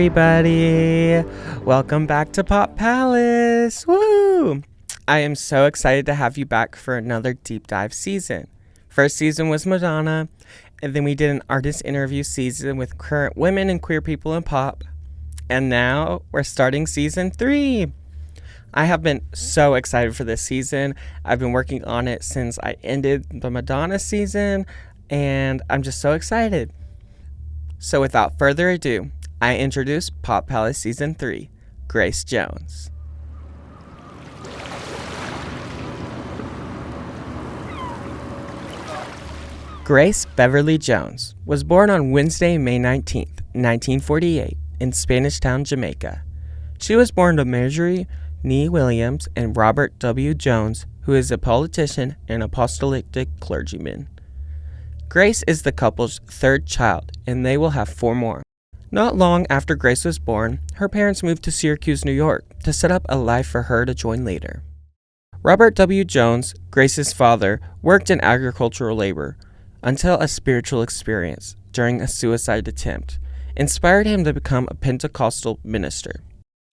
everybody! Welcome back to Pop Palace! Woo! I am so excited to have you back for another deep dive season. First season was Madonna, and then we did an artist interview season with current women and queer people in pop. And now we're starting season 3. I have been so excited for this season. I've been working on it since I ended the Madonna season, and I'm just so excited. So without further ado, I introduce Pop Palace Season 3, Grace Jones. Grace Beverly Jones was born on Wednesday, May 19th, 1948, in Spanish Town, Jamaica. She was born to Marjorie Nee Williams and Robert W. Jones, who is a politician and apostolic clergyman. Grace is the couple's third child, and they will have 4 more. Not long after Grace was born, her parents moved to Syracuse, New York, to set up a life for her to join later. Robert W. Jones, Grace's father, worked in agricultural labor until a spiritual experience during a suicide attempt inspired him to become a Pentecostal minister.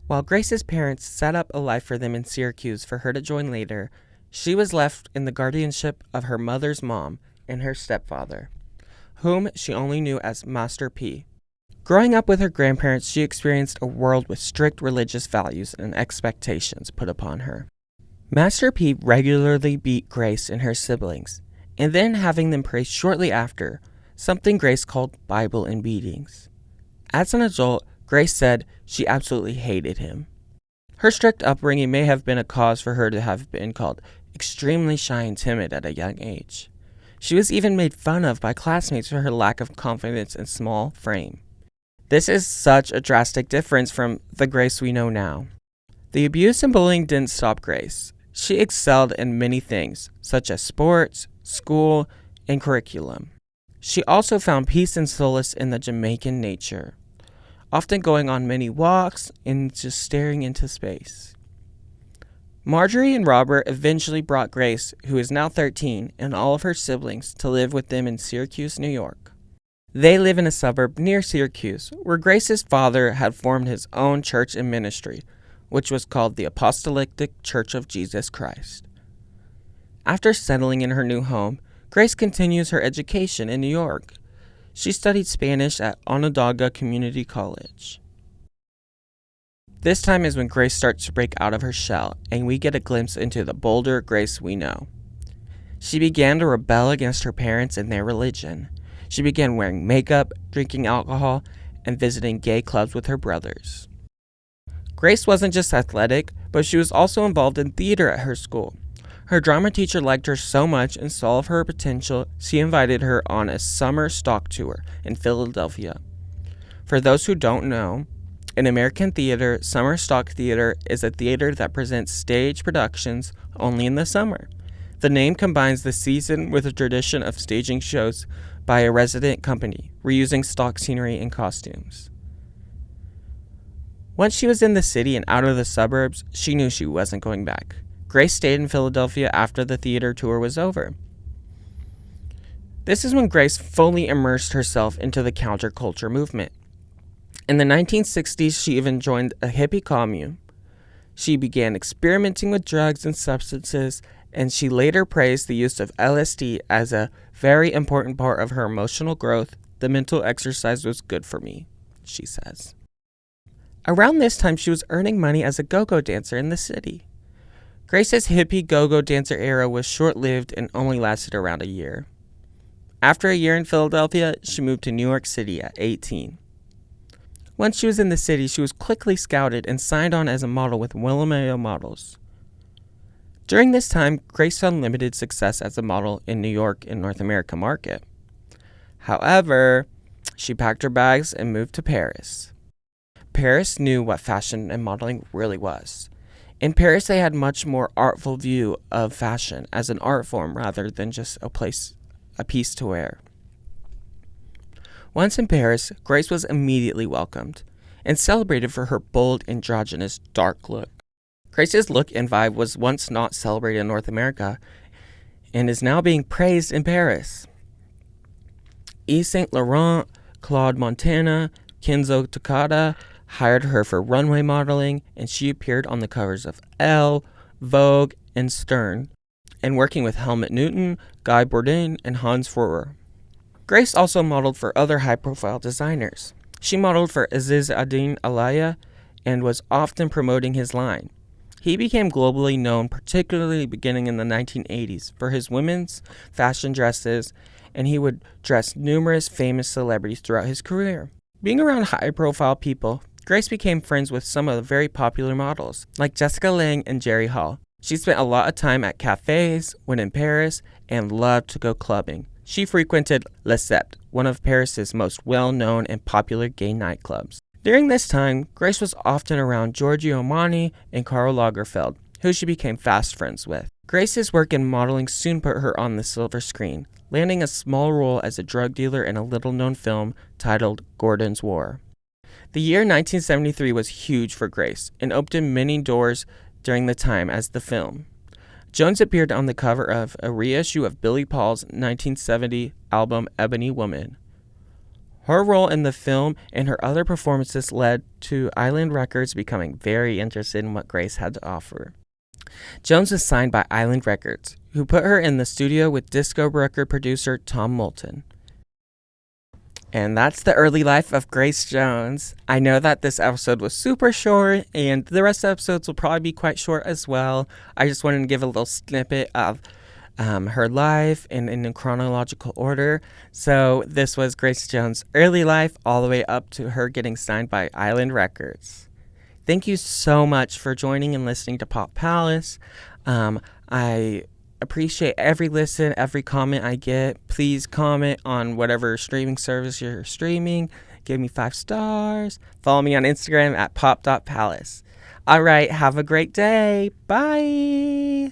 While Grace's parents set up a life for them in Syracuse for her to join later, she was left in the guardianship of her mother's mom and her stepfather, whom she only knew as Master P. Growing up with her grandparents, she experienced a world with strict religious values and expectations put upon her. Master P regularly beat Grace and her siblings, and then having them pray shortly after, something Grace called Bible and beatings. As an adult, Grace said she absolutely hated him. Her strict upbringing may have been a cause for her to have been called extremely shy and timid at a young age. She was even made fun of by classmates for her lack of confidence and small frame. This is such a drastic difference from the Grace we know now. The abuse and bullying didn't stop Grace. She excelled in many things, such as sports, school, and curriculum. She also found peace and solace in the Jamaican nature, often going on many walks and just staring into space. Marjorie and Robert eventually brought Grace, who is now 13, and all of her siblings to live with them in Syracuse, New York. They live in a suburb near Syracuse, where Grace's father had formed his own church and ministry, which was called the Apostolic Church of Jesus Christ. After settling in her new home, Grace continues her education in New York. She studied Spanish at Onondaga Community College. This time is when Grace starts to break out of her shell, and we get a glimpse into the bolder Grace we know. She began to rebel against her parents and their religion. She began wearing makeup, drinking alcohol, and visiting gay clubs with her brothers. Grace wasn't just athletic, but she was also involved in theater at her school. Her drama teacher liked her so much and saw of her potential, she invited her on a summer stock tour in Philadelphia. For those who don't know, in American theater, summer stock theater is a theater that presents stage productions only in the summer. The name combines the season with a tradition of staging shows by a resident company, reusing stock scenery and costumes. Once she was in the city and out of the suburbs, she knew she wasn't going back. Grace stayed in Philadelphia after the theater tour was over. This is when Grace fully immersed herself into the counterculture movement. In the 1960s, she even joined a hippie commune. She began experimenting with drugs and substances, and she later praised the use of LSD as a very important part of her emotional growth. The mental exercise was good for me, she says. Around this time, she was earning money as a go-go dancer in the city. Grace's hippie go-go dancer era was short-lived and only lasted around a year. After a year in Philadelphia, she moved to New York City at 18. Once she was in the city, she was quickly scouted and signed on as a model with Wilhelmina Models. During this time, Grace found limited success as a model in New York and North America market. However, she packed her bags and moved to Paris. Paris knew what fashion and modeling really was. In Paris, they had much more artful view of fashion as an art form rather than just a piece to wear. Once in Paris, Grace was immediately welcomed and celebrated for her bold, androgynous, dark look. Grace's look and vibe was once not celebrated in North America and is now being praised in Paris. Yves Saint Laurent, Claude Montana, Kenzo Takada, hired her for runway modeling, and she appeared on the covers of Elle, Vogue, and Stern, and working with Helmut Newton, Guy Bourdin, and Hans Feurer. Grace also modeled for other high-profile designers. She modeled for Aziz Adin Alaya and was often promoting his line. He became globally known, particularly beginning in the 1980s, for his women's fashion dresses, and he would dress numerous famous celebrities throughout his career. Being around high-profile people, Grace became friends with some of the very popular models, like Jessica Lange and Jerry Hall. She spent a lot of time at cafes when in Paris and loved to go clubbing. She frequented Le Sept, one of Paris's most well-known and popular gay nightclubs. During this time, Grace was often around Giorgio Armani and Karl Lagerfeld, who she became fast friends with. Grace's work in modeling soon put her on the silver screen, landing a small role as a drug dealer in a little-known film titled Gordon's War. The year 1973 was huge for Grace and opened many doors during the time as the film. Jones appeared on the cover of a reissue of Billy Paul's 1970 album Ebony Woman. Her role in the film and her other performances led to Island Records becoming very interested in what Grace had to offer. Jones was signed by Island Records, who put her in the studio with disco record producer Tom Moulton. And that's the early life of Grace Jones. I know that this episode was super short, and the rest of the episodes will probably be quite short as well. I just wanted to give a little snippet of her life in chronological order. So this was Grace Jones' early life all the way up to her getting signed by Island Records. Thank you so much for joining and listening to Pop Palace. I appreciate every listen, every comment I get. Please comment on whatever streaming service you're streaming. Give me 5 stars. Follow me on Instagram at pop.palace. All right, have a great day. Bye.